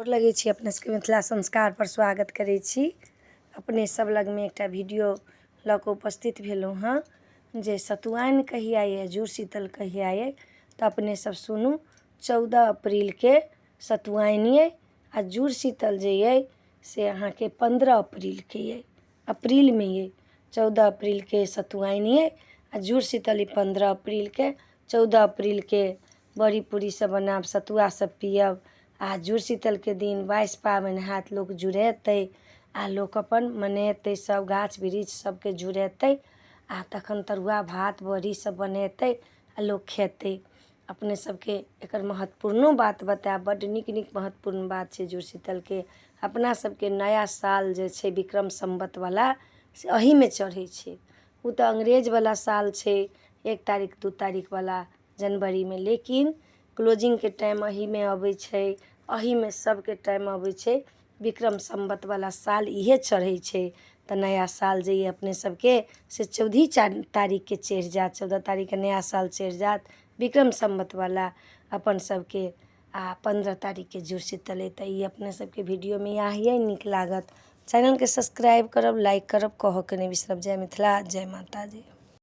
गोर लगै छी अपने सबके मिथिला संस्कार पर स्वागत करै छी। अपने सब लगमे एकटा वीडियो लऽ कऽ उपस्थित भेलहुँ हँ जे सतुआइन कहिया अइ, जुड़शीतल कहिया अइ, तऽ अपने सब सुनू। 14 अप्रीलके सतुआइन अइ आ जुड़शीतल जे अइ से अहाँके 15 अप्रीलके अइ, अप्रीलमे अइ। 14 अप्रीलके सतुआइन अइ आ जुड़शीतल 15 अप्रीलके। 14 अप्रीलके बड़ी पूड़ी सब बनाब, सतुआ सब पियब आ जुड़शीतलके दिन 22 पाबनि हैत, लोक जुड़ेतै आ लोक अपन मनेतै, सब गाछ वृक्ष सबके जुड़ेतै आ तखन तरुआ भात बड़ी सब बनेतै आ लोक खेतै। अपने सबके एकर महत्वपूर्णो बात बतायब, बड्ड नीक नीक महत्वपूर्ण बात छै जुड़शीतलके। अपना सबके नया साल जे छै विक्रम संवतवला से एहिमे चढ़ै छै। ओ तऽ अंग्रेजवला साल छै 1 तारीख 2 तारीखवला जनवरीमे, लेकिन क्लोजिंगके टाइम एहिमे अबै छै, एहिमे सबके टाइम अबै छै। विक्रम संवतवला साल इहे चढ़ै छै। तऽ नया साल जे अइ अपने सबके से 14 तारीखके चढ़ि जायत, 14 तारीखके नया साल चढ़ि जायत विक्रम संवतवला अपन सबके। आ 15 तारीखके जुड़शीतल अइ। तऽ ई अपने सबके वीडियोमे इएह नीक लागत। चैनलके सब्सक्राइब करब, लाइक करब, कहऽके नहि बिसरब। जय मिथिला, जय माता दी।